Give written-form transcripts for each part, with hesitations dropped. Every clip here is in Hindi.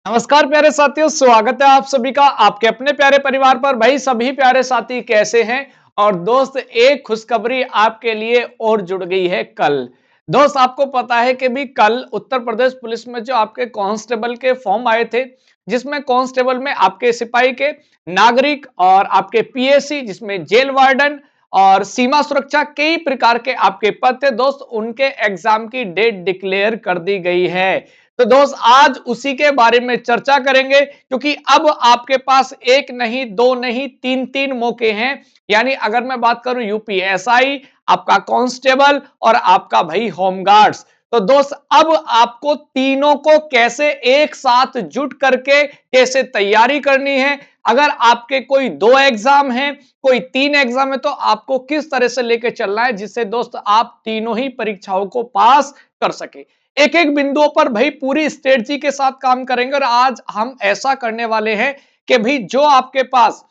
नमस्कार प्यारे साथियों, स्वागत है आप सभी का आपके अपने प्यारे परिवार पर। भाई सभी प्यारे साथी कैसे हैं? और दोस्त एक खुशखबरी आपके लिए और जुड़ गई है कल। दोस्त आपको पता है कि भी कल उत्तर प्रदेश पुलिस में जो आपके कांस्टेबल के फॉर्म आए थे, जिसमें कांस्टेबल में आपके सिपाही के, नागरिक और आपके पीएसी जिसमें जेल वार्डन और सीमा सुरक्षा कई प्रकार के आपके पद थे दोस्त, उनके एग्जाम की डेट डिक्लेयर कर दी गई है। तो दोस्त आज उसी के बारे में चर्चा करेंगे, क्योंकि अब आपके पास एक नहीं दो नहीं तीन तीन मौके हैं। यानी अगर मैं बात करूं यूपीएसआई, आपका कांस्टेबल और आपका भाई होमगार्ड्स, तो दोस्त अब आपको तीनों को कैसे एक साथ जुट करके कैसे तैयारी करनी है। अगर आपके कोई 2 एग्जाम हैं, कोई 3 एग्जाम है, तो आपको किस तरह से लेकर चलना है जिससे दोस्त आप तीनों ही परीक्षाओं को पास कर सके। एक एक बिंदुओं पर भाई पूरी स्ट्रेटजी के साथ काम करेंगे। और आज हम ऐसा करने वाले हैं कि भाई जो आपके पास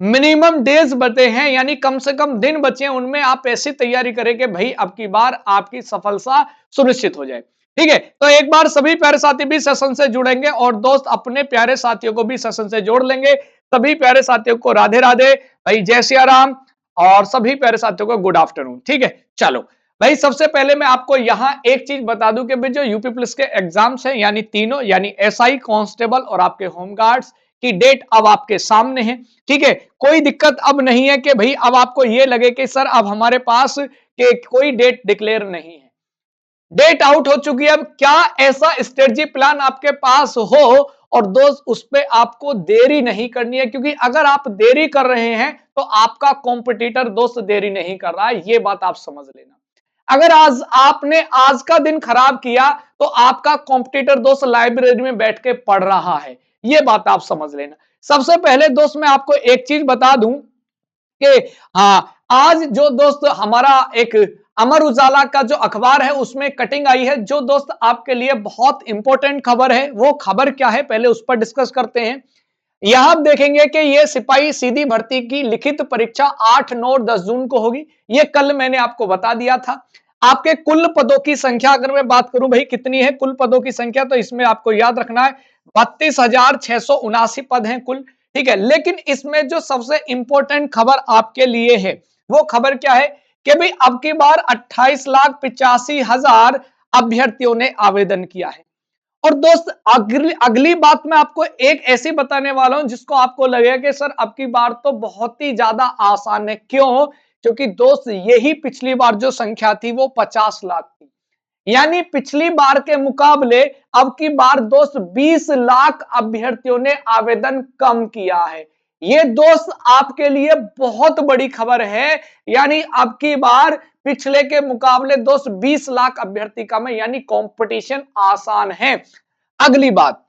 मिनिमम डेज बचे हैं, यानी कम से कम दिन बचे हैं, उनमें आप ऐसी तैयारी करें कि भाई अब की बार आपकी सफलता सुनिश्चित हो जाए। ठीक है, तो एक बार सभी प्यारे साथी भी सेशन से जुड़ेंगे और दोस्त अपने प्यारे साथियों को भी सेशन से जोड़ लेंगे। सभी प्यारे साथियों को राधे राधे, भाई जय सिया राम, और सभी प्यारे साथियों को गुड आफ्टरनून। ठीक है, चलो भाई सबसे पहले मैं आपको यहां एक चीज बता दूं कि भाई जो यूपी पुलिस के एग्जाम्स हैं, यानी तीनों, यानी एसआई, कांस्टेबल और आपके होमगार्ड्स की डेट अब आपके सामने है। ठीक है, कोई दिक्कत अब नहीं है कि भाई अब आपको ये लगे कि सर अब हमारे पास के कोई डेट डिक्लेयर नहीं है, डेट आउट हो चुकी है। अब क्या ऐसा स्ट्रेटजी प्लान आपके पास हो, और दोस्त उस पे आपको देरी नहीं करनी है, क्योंकि अगर आप देरी कर रहे हैं तो आपका कॉम्पिटिटर दोस्त देरी नहीं कर रहा है, ये बात आप समझ लेना। अगर आज आपने आज का दिन खराब किया तो आपका कॉम्पिटिटर दोस्त लाइब्रेरी में बैठ के पढ़ रहा है, ये बात आप समझ लेना। सबसे पहले दोस्त मैं आपको एक चीज बता दूं कि हाँ, आज जो दोस्त हमारा एक अमर उजाला का जो अखबार है उसमें कटिंग आई है, जो दोस्त आपके लिए बहुत इंपॉर्टेंट खबर है। वो खबर क्या है पहले उस पर डिस्कस करते हैं। यहां आप देखेंगे कि ये सिपाही सीधी भर्ती की लिखित परीक्षा 8, 9 और 10 जून को होगी। ये कल मैंने आपको बता दिया था। आपके कुल पदों की संख्या अगर मैं बात करूं भाई कितनी है कुल पदों की संख्या, तो इसमें आपको याद रखना है 32,679 पद हैं कुल। ठीक है, लेकिन इसमें जो सबसे इंपॉर्टेंट खबर आपके लिए है वो खबर क्या है कि भाई अब की बार 28,85,000 अभ्यर्थियों ने आवेदन किया है। और दोस्त अगली बात मैं आपको एक ऐसी बताने वाला हूं जिसको आपको लगेगा कि सर अब की बार तो बहुत ही ज्यादा आसान है। क्यों? क्योंकि दोस्त यही पिछली बार जो संख्या थी वो 50 लाख थी। यानी पिछली बार के मुकाबले अब की बार दोस्त 20 लाख अभ्यर्थियों ने आवेदन कम किया है। ये दोस्त आपके लिए बहुत बड़ी खबर है। यानी अब की बार पिछले के मुकाबले दोस्त 20 लाख अभ्यर्थी कम है, यानी कंपटीशन आसान है। अगली बात,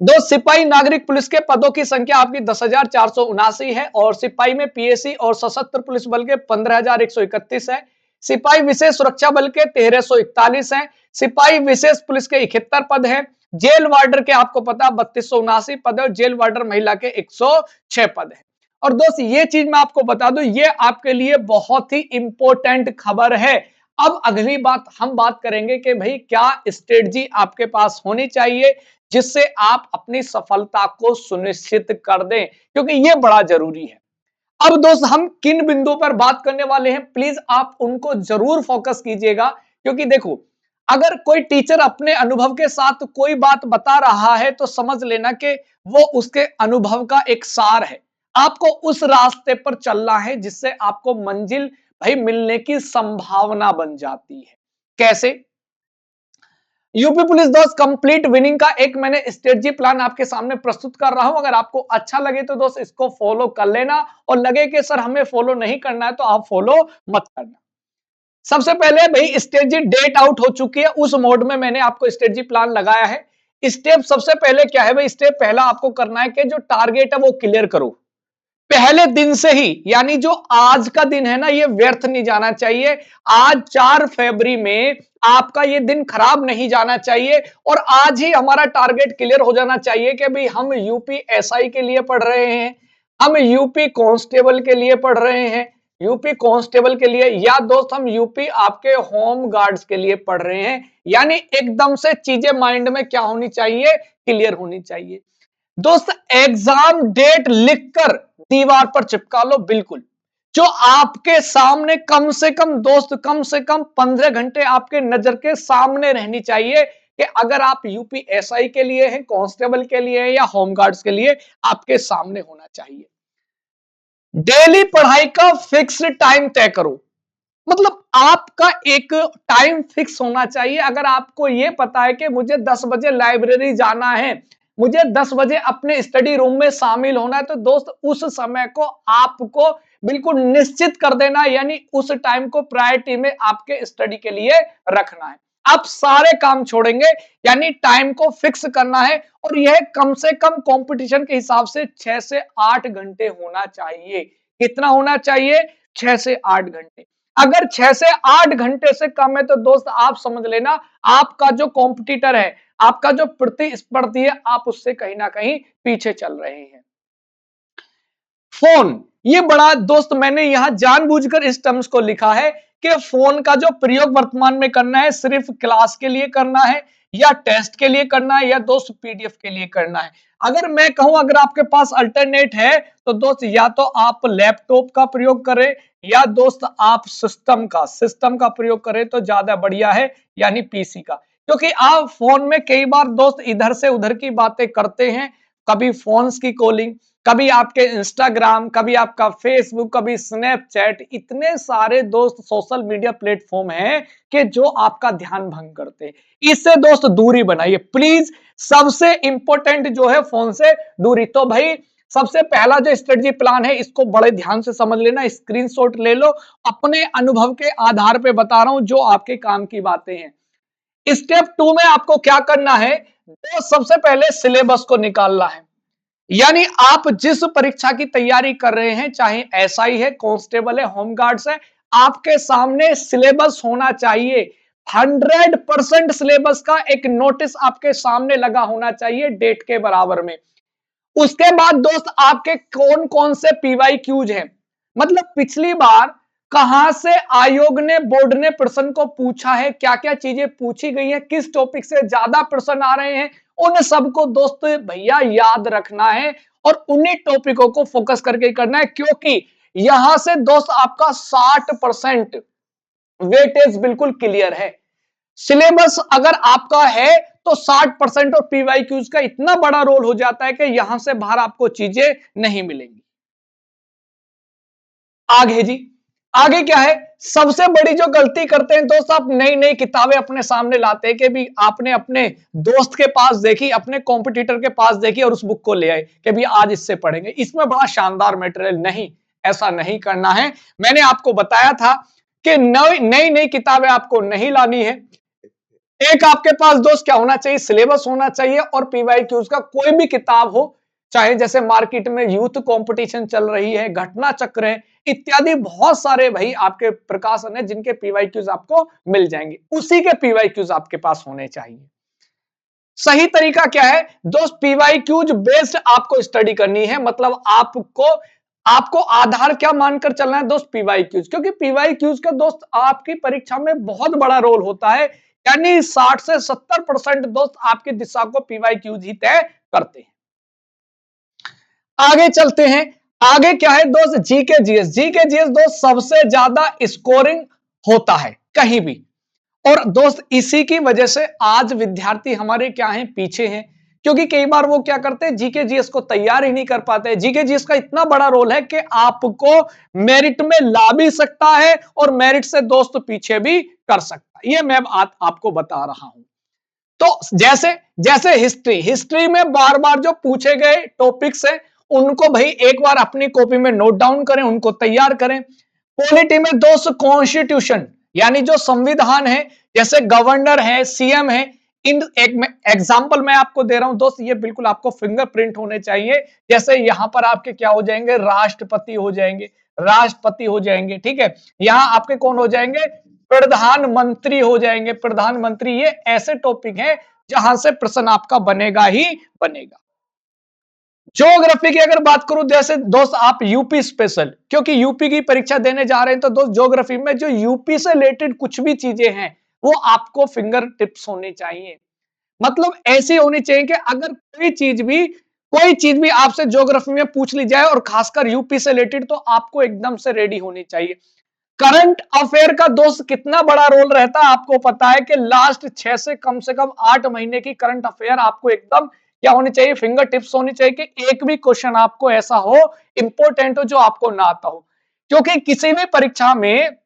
दो सिपाही नागरिक पुलिस के पदों की संख्या आपकी 10,479 है, और सिपाही में पीएसी और सशस्त्र पुलिस बल के 15,131 है। सिपाही विशेष सुरक्षा बल के 1,341 हैं। सिपाही विशेष पुलिस के 71 पद हैं। जेल वार्डर के आपको पता 3,279 पद है, और जेल वार्डर महिला के 106 पद है। और दोस्त ये चीज मैं आपको बता दूं, ये आपके लिए बहुत ही इंपॉर्टेंट खबर है। अब अगली बात हम बात करेंगे कि भाई क्या स्ट्रेटजी आपके पास होनी चाहिए जिससे आप अपनी सफलता को सुनिश्चित कर दें, क्योंकि यह बड़ा जरूरी है। अब दोस्त हम किन बिंदुओं पर बात करने वाले हैं, प्लीज आप उनको जरूर फोकस कीजिएगा। क्योंकि देखो, अगर कोई टीचर अपने अनुभव के साथ कोई बात बता रहा है तो समझ लेना कि वो उसके अनुभव का एक सार है। आपको उस रास्ते पर चलना है जिससे आपको मंजिल भाई मिलने की संभावना बन जाती है। कैसे? यूपी पुलिस दोस्त कंप्लीट विनिंग का एक मैंने स्ट्रेटजी प्लान आपके सामने प्रस्तुत कर रहा हूं। अगर आपको अच्छा लगे तो दोस्त इसको फॉलो कर लेना, और लगे कि सर हमें फॉलो नहीं करना है तो आप फॉलो मत करना। सबसे पहले भाई स्ट्रेटजी डेट आउट हो चुकी है, उस मोड में मैंने आपको स्ट्रेटजी प्लान लगाया है। स्टेप सबसे पहले क्या है भाई, स्टेप पहला आपको करना है कि जो टारगेट है वो क्लियर करो पहले दिन से ही। यानी जो आज का दिन है ना, ये व्यर्थ नहीं जाना चाहिए। आज 4 फरवरी में आपका ये दिन खराब नहीं जाना चाहिए, और आज ही हमारा टारगेट क्लियर हो जाना चाहिए कि भाई हम यूपी एसआई के लिए पढ़ रहे हैं, हम यूपी कांस्टेबल के लिए पढ़ रहे हैं, यूपी कांस्टेबल के लिए, या दोस्त हम यूपी आपके होम गार्ड्स के लिए पढ़ रहे हैं। यानी एकदम से चीजें माइंड में क्या होनी चाहिए, क्लियर होनी चाहिए। दोस्त एग्जाम डेट लिखकर दीवार पर चिपका लो, बिल्कुल जो आपके सामने कम से कम दोस्त, कम से कम 15 घंटे आपके नजर के सामने रहनी चाहिए कि अगर आप यूपी एसआई के लिए हैं, कांस्टेबल के लिए हैं या होमगार्ड्स के लिए, आपके सामने होना चाहिए। डेली पढ़ाई का फिक्स टाइम तय करो, मतलब आपका एक टाइम फिक्स होना चाहिए। अगर आपको यह पता है कि मुझे 10 बजे लाइब्रेरी जाना है, मुझे 10 बजे अपने स्टडी रूम में शामिल होना है, तो दोस्त उस समय को आपको बिल्कुल निश्चित कर देना, यानी उस टाइम को प्रायोरिटी में आपके स्टडी के लिए रखना है। आप सारे काम छोड़ेंगे, यानी टाइम को फिक्स करना है, और यह कम से कम कंपटीशन के हिसाब से 6 से 8 घंटे होना चाहिए। कितना होना चाहिए? 6 से 8 घंटे। अगर 6 से 8 घंटे से कम है तो दोस्त आप समझ लेना आपका जो कॉम्पिटिटर है, आपका जो प्रतिस्पर्धी है, आप उससे कहीं ना कहीं पीछे चल रहे हैं। फोन, ये बड़ा दोस्त मैंने यहां जानबूझकर इस टर्म्स को लिखा है कि फोन का जो प्रयोग वर्तमान में करना है सिर्फ क्लास के लिए करना है, या टेस्ट के लिए करना है, या दोस्त पीडीएफ के लिए करना है। अगर मैं कहूं अगर आपके पास अल्टरनेट है तो दोस्त या तो आप लैपटॉप का प्रयोग करें, या दोस्त आप सिस्टम का प्रयोग करें तो ज्यादा बढ़िया है, यानी पीसी का। क्योंकि आप फोन में कई बार दोस्त इधर से उधर की बातें करते हैं, कभी फोन्स की कॉलिंग, कभी आपके इंस्टाग्राम, कभी आपका फेसबुक, कभी स्नैपचैट, इतने सारे दोस्त सोशल मीडिया प्लेटफॉर्म हैं कि जो आपका ध्यान भंग करते हैं। इससे दोस्त दूरी बनाइए प्लीज। सबसे इंपॉर्टेंट जो है फोन से दूरी। तो भाई सबसे पहला जो स्ट्रेटजी प्लान है इसको बड़े ध्यान से समझ लेना, स्क्रीनशॉट ले लो, अपने अनुभव के आधार पे बता रहा हूं जो आपके काम की बातें हैं। स्टेप 2 में आपको क्या करना है, तो सबसे पहले सिलेबस को निकालना है। यानी आप जिस परीक्षा की तैयारी कर रहे हैं, चाहे एसआई है, कांस्टेबल है, होमगार्ड्स है, आपके सामने सिलेबस होना चाहिए। 100% सिलेबस का एक नोटिस आपके सामने लगा होना चाहिए डेट के बराबर में। उसके बाद दोस्त आपके कौन कौन से पीवाई क्यूज हैं, मतलब पिछली बार कहां से आयोग ने, बोर्ड ने प्रश्न को पूछा है, क्या क्या चीजें पूछी गई है, किस टॉपिक से ज्यादा प्रश्न आ रहे हैं, उन सबको दोस्त भैया याद रखना है, और उन्हीं टॉपिकों को फोकस करके करना है। क्योंकि यहां से दोस्त आपका 60% वेटेज बिल्कुल क्लियर है। सिलेबस अगर आपका है तो 60% और पीवाई क्यूज का इतना बड़ा रोल हो जाता है कि यहां से बाहर आपको चीजें नहीं मिलेंगी। आगे जी, आगे क्या है, सबसे बड़ी जो गलती करते हैं दोस्त, आप नई नई किताबें अपने सामने लाते हैं कि भी आपने अपने दोस्त के पास देखी, अपने कॉम्पिटिटर के पास देखी और उस बुक को ले आए कि भी आज इससे पढ़ेंगे, इसमें बड़ा शानदार मटेरियल। नहीं, ऐसा नहीं करना है। मैंने आपको बताया था कि नई नई नई किताबें आपको नहीं लानी है। एक आपके पास दोस्त क्या होना चाहिए, सिलेबस होना चाहिए, और पीवाई क्यूज का कोई भी किताब हो, चाहे जैसे मार्केट में यूथ कंपटीशन चल रही है, घटना चक्र है, इत्यादि बहुत सारे भाई आपके प्रकाशन है जिनके पीवाई क्यूज आपको मिल जाएंगे, उसी के पीवाई क्यूज आपके पास होने चाहिए। सही तरीका क्या है दोस्त, पीवाई क्यूज बेस्ड आपको स्टडी करनी है। मतलब आपको आपको आधार क्या मानकर चलना है दोस्त, पीवाई क्यूज। क्योंकि पीवाई क्यूज का दोस्त आपकी परीक्षा में बहुत बड़ा रोल होता है, यानी 60 से 70% दोस्त आपकी दिशा को पीवाई क्यूज ही तय करते हैं। आगे चलते हैं। आगे क्या है दोस्त, जीके जीएस। जीके जीएस दोस्त सबसे ज्यादा स्कोरिंग होता है कहीं भी, और दोस्त इसी की वजह से आज विद्यार्थी हमारे क्या हैं, पीछे हैं। क्योंकि कई बार वो क्या करते हैं, जीके जीएस को तैयार ही नहीं कर पाते। जीके जीएस का इतना बड़ा रोल है कि आपको मेरिट में ला भी सकता है और मेरिट से दोस्त पीछे भी कर सकता है। ये मैं आपको बता रहा हूं। तो जैसे जैसे हिस्ट्री में बार बार जो पूछे गए टॉपिक्स हैं उनको भाई एक बार अपनी कॉपी में नोट डाउन करें, उनको तैयार करें। पॉलिटी में दोस्त कॉन्स्टिट्यूशन, यानी जो संविधान है, जैसे गवर्नर है, सीएम है, इन एक एग्जांपल मैं आपको दे रहा हूं दोस्त, ये बिल्कुल आपको फिंगरप्रिंट होने चाहिए। जैसे यहां पर आपके क्या हो जाएंगे, राष्ट्रपति हो जाएंगे, राष्ट्रपति हो जाएंगे, ठीक है। यहां आपके कौन हो जाएंगे, प्रधानमंत्री हो जाएंगे, प्रधानमंत्री। ये ऐसे टॉपिक हैं जहां से प्रश्न आपका बनेगा ही बनेगा। ज्योग्राफी की अगर बात करूं, जैसे दोस्त आप यूपी स्पेशल, क्योंकि यूपी की परीक्षा देने जा रहे हैं, तो दोस्त ज्योग्राफी में जो यूपी से रिलेटेड कुछ भी चीजें हैं वो आपको फिंगर टिप्स होनी चाहिए। मतलब ऐसी होनी चाहिए कि अगर कोई चीज भी आपसे ज्योग्राफी में पूछ ली जाए और खासकर यूपी से रिलेटेड, तो आपको एकदम से रेडी होनी चाहिए। करंट अफेयर का दोस्त कितना बड़ा रोल रहता है आपको पता है कि लास्ट 6 से कम 8 महीने की करंट अफेयर आपको एकदम क्या होनी चाहिए, फिंगर टिप्स होनी चाहिए कि एक भी क्वेश्चन आपको ऐसा हो इंपॉर्टेंट हो जो आपको ना आता हो। क्योंकि किसी भी परीक्षा में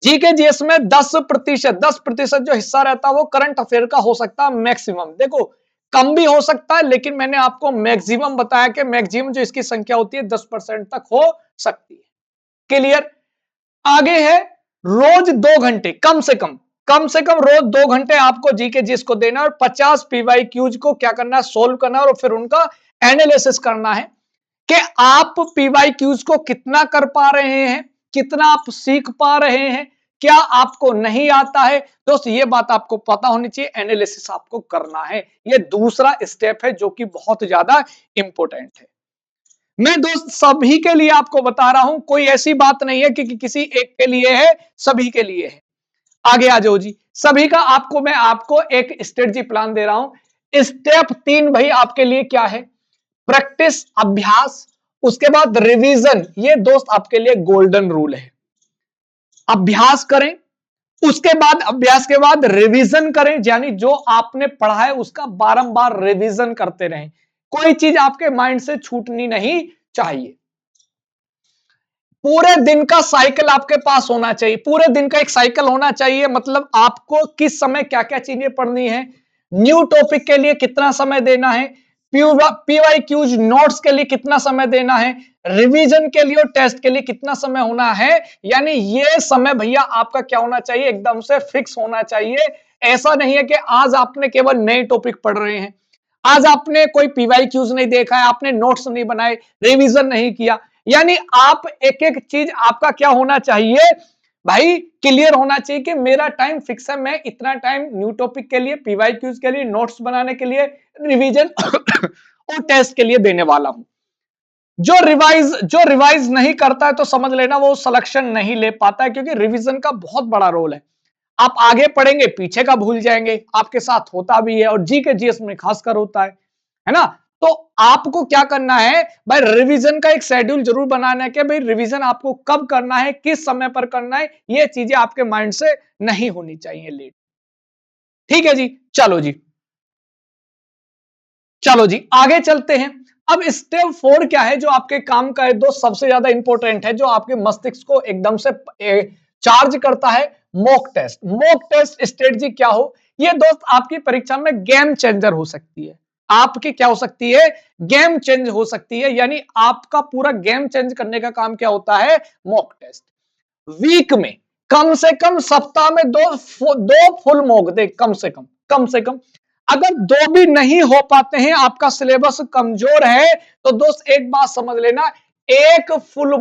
जीके जीएस में 10% जो हिस्सा रहता है वो करंट अफेयर का हो सकता है मैक्सिमम। देखो कम भी हो सकता है, लेकिन मैंने आपको मैक्सिमम बताया कि मैक्सिमम जो इसकी संख्या होती है 10% तक हो सकती है। क्लियर। आगे है रोज 2 घंटे कम से कम रोज 2 घंटे आपको जीके जीएस को देना और 50 पीवाई क्यूज को क्या करना है, सोल्व करना है और फिर उनका एनालिसिस करना है कि आप पीवाई क्यूज को कितना कर पा रहे हैं, कितना आप सीख पा रहे हैं, क्या आपको नहीं आता है। दोस्त ये बात आपको पता होनी चाहिए, एनालिसिस आपको करना है। ये दूसरा स्टेप है जो कि बहुत ज्यादा इंपॉर्टेंट है। मैं दोस्त सभी के लिए आपको बता रहा हूं, कोई ऐसी बात नहीं है कि किसी एक के लिए है, सभी के लिए है। आगे आ जाओ जी, सभी का मैं आपको एक स्ट्रेटजी प्लान दे रहा हूं। स्टेप 3 भाई आपके लिए क्या है, प्रैक्टिस अभ्यास, उसके बाद रिवीजन। ये दोस्त आपके लिए गोल्डन रूल है। अभ्यास करें, उसके बाद अभ्यास के बाद रिवीजन करें, यानी जो आपने पढ़ा है उसका बारंबार रिवीजन करते रहें। कोई चीज आपके माइंड से छूटनी नहीं चाहिए। पूरे दिन का साइकिल आपके पास होना चाहिए, पूरे दिन का एक साइकिल होना चाहिए। मतलब आपको किस समय क्या क्या चीजें पढ़नी है, न्यू टॉपिक के लिए कितना समय देना है, पीवाई क्यूज नोट्स के लिए कितना समय देना है, रिवीजन के लिए और टेस्ट के लिए कितना समय होना है। यानी ये समय भैया आपका क्या होना चाहिए, एकदम से फिक्स होना चाहिए। ऐसा नहीं है कि आज आपने केवल नए टॉपिक पढ़ रहे हैं, आज आपने कोई पीवाई क्यूज नहीं देखा है, आपने नोट्स नहीं बनाए, रिवीजन नहीं किया। यानी आप एक एक चीज आपका क्या होना चाहिए भाई, क्लियर होना चाहिए कि मेरा टाइम फिक्स है, मैं इतना टाइम न्यू टॉपिक के लिए, पीवाई क्यूज के लिए, नोट्स बनाने के लिए, रिवीजन और टेस्ट के लिए देने वाला हूं। जो रिवाइज नहीं करता है तो समझ लेना वो सिलेक्शन नहीं ले पाता है, क्योंकि रिवीजन का बहुत बड़ा रोल है। आप आगे पढ़ेंगे पीछे का भूल जाएंगे, आपके साथ होता भी है और जी के जीएस में खासकर होता है ना। तो आपको क्या करना है भाई, रिवीजन का एक शेड्यूल जरूर बनाना है कि भाई रिवीजन आपको कब करना है, किस समय पर करना है। ये चीजें आपके माइंड से नहीं होनी चाहिए लेट। ठीक है जी, चलो जी, चलो जी आगे चलते हैं। अब स्टेप 4 क्या है जो आपके काम का है दोस्त, सबसे ज्यादा इंपॉर्टेंट है, जो आपके मस्तिष्क को एकदम से चार्ज करता है, mock test. Mock test strategy क्या हो, ये दोस्त आपकी परीक्षा में गेम चेंजर हो सकती है। आपकी क्या हो सकती है, गेम चेंज हो सकती है। यानी आपका पूरा गेम चेंज करने का काम क्या होता है, मॉक टेस्ट। वीक में कम से कम, सप्ताह में दो फुल मॉक दे, कम से कम। अगर दो भी नहीं हो पाते हैं, आपका सिलेबस कमजोर है, तो दोस्त एक बात समझ लेना, एक फुल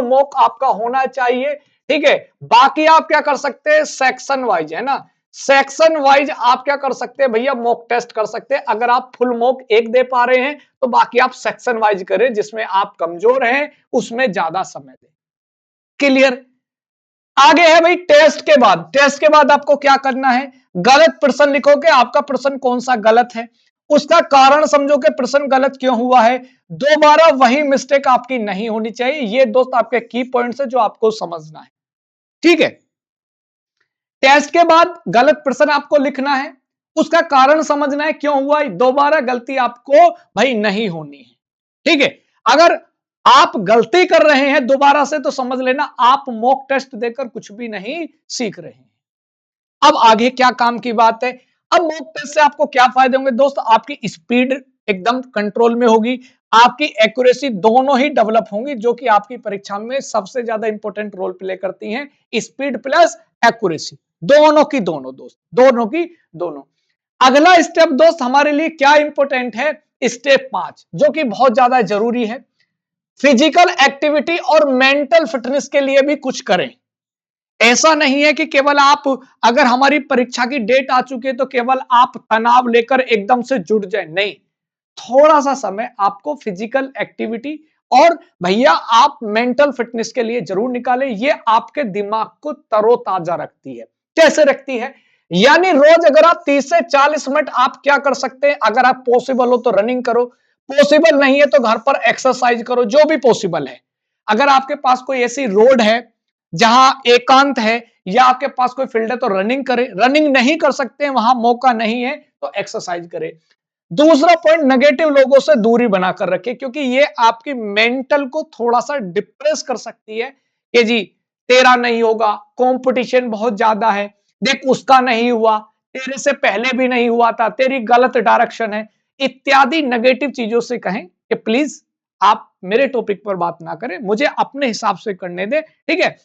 मॉक आपका होना चाहिए। ठीक है, बाकी आप क्या कर सकते हैं, सेक्शन वाइज, है ना, सेक्शन वाइज आप क्या कर सकते हैं भैया, मॉक टेस्ट कर सकते हैं। अगर आप फुल मॉक एक दे पा रहे हैं तो बाकी आप सेक्शन वाइज करें, जिसमें आप कमजोर हैं उसमें ज्यादा समय दें। क्लियर। आगे है भाई टेस्ट के बाद आपको क्या करना है, गलत प्रश्न लिखोगे, आपका प्रश्न कौन सा गलत है, उसका कारण समझो कि प्रश्न गलत क्यों हुआ है। दोबारा वही मिस्टेक आपकी नहीं होनी चाहिए। ये दोस्त आपके की पॉइंट्स है जो आपको समझना है। ठीक है, टेस्ट के बाद गलत प्रश्न आपको लिखना है, उसका कारण समझना है क्यों हुआ, दोबारा गलती आपको भाई नहीं होनी है। ठीक है, अगर आप गलती कर रहे हैं दोबारा से, तो समझ लेना आप मॉक टेस्ट देकर कुछ भी नहीं सीख रहे हैं। अब आगे क्या काम की बात है, अब मॉक टेस्ट से आपको क्या फायदे होंगे दोस्त, आपकी स्पीड एकदम कंट्रोल में होगी, आपकी एक्यूरेसी दोनों ही डेवलप होंगी, जो कि आपकी परीक्षा में सबसे ज्यादा इंपॉर्टेंट रोल प्ले करती हैं। स्पीड प्लस एक्यूरेसी, दोनों की दोनों दोस्त, दोनों की दोनों। अगला स्टेप दोस्त हमारे लिए क्या इंपॉर्टेंट है, स्टेप 5, जो कि बहुत ज्यादा जरूरी है। फिजिकल एक्टिविटी और मेंटल फिटनेस के लिए भी कुछ करें। ऐसा नहीं है कि केवल आप, अगर हमारी परीक्षा की डेट आ चुकी है तो केवल आप तनाव लेकर एकदम से जुट जाए, नहीं। थोड़ा सा समय आपको फिजिकल एक्टिविटी और भैया आप मेंटल फिटनेस के लिए जरूर निकालें। ये आपके दिमाग को तरोताजा रखती है। कैसे रखती है? यानी रोज अगर आप 30 से 40 मिनट आप क्या कर सकते हैं, अगर आप पॉसिबल हो तो रनिंग करो, पॉसिबल नहीं है तो घर पर एक्सरसाइज करो, जो भी पॉसिबल है। अगर आपके पास कोई ऐसी रोड है जहां एकांत है या आपके पास कोई फील्ड है तो रनिंग करें। रनिंग नहीं कर सकते, वहां मौका नहीं है तो एक्सरसाइज करें। दूसरा पॉइंट, नेगेटिव लोगों से दूरी बनाकर रखें, क्योंकि ये आपकी मेंटल को थोड़ा सा डिप्रेस कर सकती है कि जी तेरा नहीं होगा, कंपटीशन बहुत ज्यादा है, देख उसका नहीं हुआ, तेरे से पहले भी नहीं हुआ था, तेरी गलत डायरेक्शन है, इत्यादि नेगेटिव चीजों से कहें कि प्लीज आप मेरे टॉपिक पर बात ना करें, मुझे अपने हिसाब से करने दें। ठीक है,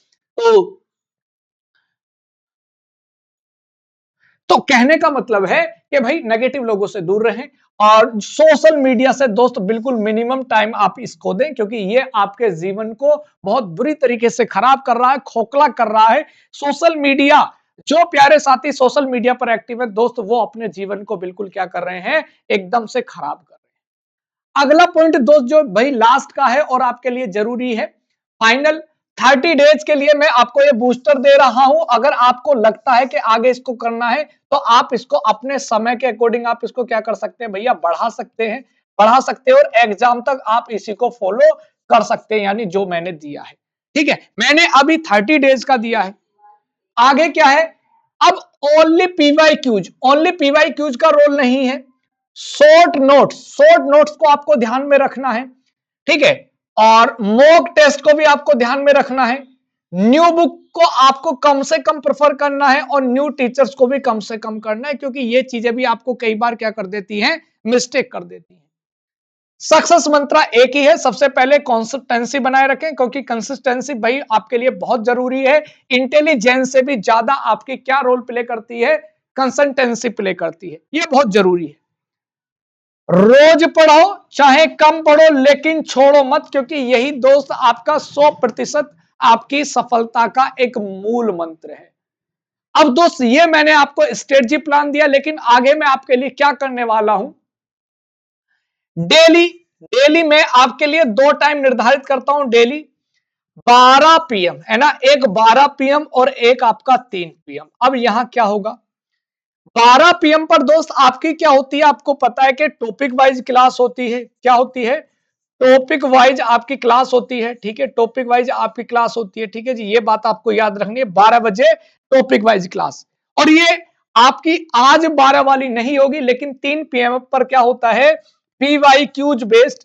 तो कहने का मतलब है कि भाई नेगेटिव लोगों से दूर रहें और सोशल मीडिया से दोस्त बिल्कुल मिनिमम टाइम आप इसको दें, क्योंकि ये आपके जीवन को बहुत बुरी तरीके से खराब कर रहा है, खोखला कर रहा है। सोशल मीडिया, जो प्यारे साथी सोशल मीडिया पर एक्टिव है दोस्त, वो अपने जीवन को बिल्कुल क्या कर रहे हैं, एकदम से खराब कर रहे हैं। अगला पॉइंट दोस्त जो भाई लास्ट का है और आपके लिए जरूरी है, फाइनल 30 डेज के लिए मैं आपको ये बूस्टर दे रहा हूं। अगर आपको लगता है कि आगे इसको करना है तो आप इसको अपने समय के अकॉर्डिंग आप इसको क्या कर सकते हैं भैया, बढ़ा सकते हैं, बढ़ा सकते हैं और एग्जाम तक आप इसी को फॉलो कर सकते हैं, यानी जो मैंने दिया है। ठीक है, मैंने अभी 30 डेज का दिया है। आगे क्या है, अब ओनली पीवाई क्यूज का रोल नहीं है, शॉर्ट नोट्स को आपको ध्यान में रखना है। ठीक है, और मॉक टेस्ट को भी आपको ध्यान में रखना है। न्यू बुक को आपको कम से कम प्रेफर करना है और न्यू टीचर्स को भी कम से कम करना है, क्योंकि ये चीजें भी आपको कई बार क्या कर देती हैं, मिस्टेक कर देती हैं। सक्सेस मंत्र एक ही है, सबसे पहले कंसिस्टेंसी बनाए रखें, क्योंकि कंसिस्टेंसी भाई आपके लिए बहुत जरूरी है। इंटेलिजेंस से भी ज्यादा आपकी क्या रोल प्ले करती है, कंसिस्टेंसी प्ले करती है, ये बहुत जरूरी है। रोज पढ़ो, चाहे कम पढ़ो, लेकिन छोड़ो मत, क्योंकि यही दोस्त आपका 100% आपकी सफलता का एक मूल मंत्र है। अब दोस्त ये मैंने आपको स्ट्रेटजी प्लान दिया, लेकिन आगे मैं आपके लिए क्या करने वाला हूं, डेली डेली मैं आपके लिए 2 टाइम निर्धारित करता हूं डेली। 12 पीएम है ना, एक 12 पीएम और एक आपका 3 पीएम। अब यहां क्या होगा, 12 पीएम पर दोस्त आपकी क्या होती है, आपको पता है कि टॉपिक वाइज क्लास होती है। क्या होती है, टॉपिक वाइज आपकी क्लास होती है। ठीक है, टॉपिक वाइज आपकी क्लास होती है। ठीक है जी, ये बात आपको याद रखनी है, 12 बजे टॉपिक वाइज क्लास। और ये आपकी आज 12 वाली नहीं होगी, लेकिन 3 पीएम पर क्या होता है, PY Qs based.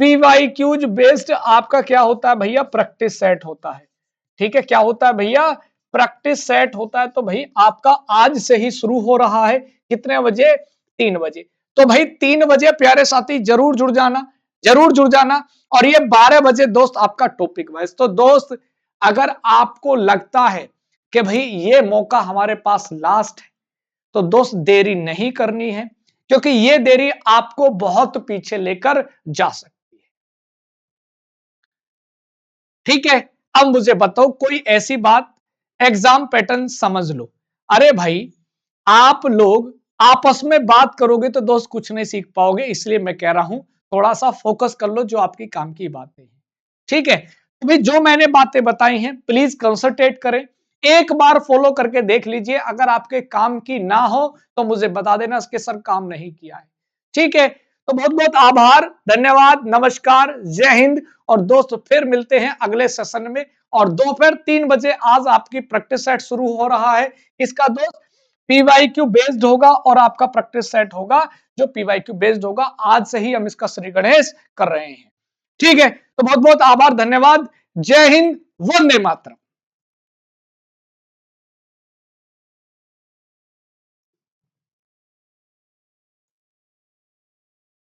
PY Qs based आपका क्या होता है भैया, प्रैक्टिस सेट होता है। ठीक है, क्या होता है भैया, प्रैक्टिस सेट होता है। तो भाई आपका आज से ही शुरू हो रहा है, कितने बजे, 3 बजे। तो भाई 3 बजे प्यारे साथी जरूर जुड़ जाना, जरूर जुड़ जाना। और ये 12 बजे दोस्त आपका टॉपिक वाइज। तो दोस्त अगर आपको लगता है कि भाई ये मौका हमारे पास लास्ट है, तो दोस्त देरी नहीं करनी है, क्योंकि ये देरी आपको बहुत पीछे लेकर जा सकती है। ठीक है, अब मुझे बताओ कोई ऐसी बात, एग्जाम पैटर्न समझ लो। अरे भाई आप लोग आपस में बात करोगे तो दोस्त कुछ नहीं सीख पाओगे, इसलिए मैं कह रहा हूं थोड़ा सा फोकस कर लो जो आपकी काम की बातें हैं। ठीक है, तो भाई जो मैंने बातें बताई हैं प्लीज कंसंट्रेट करें, एक बार फॉलो करके देख लीजिए। अगर आपके काम की ना हो तो मुझे बता देना इसके सर काम नहीं किया है। ठीक है, तो बहुत बहुत आभार, धन्यवाद, नमस्कार, जय हिंद। और दोस्त फिर मिलते हैं अगले सेशन में। और दोपहर 3 बजे आज आपकी प्रैक्टिस सेट शुरू हो रहा है। इसका दोस्त पीवाईक्यू बेस्ड होगा और आपका प्रैक्टिस सेट होगा जो पीवाईक्यू बेस्ड होगा। आज से ही हम इसका श्री गणेश कर रहे हैं। ठीक है, तो बहुत बहुत आभार, धन्यवाद, जय हिंद, वंदे मातरम।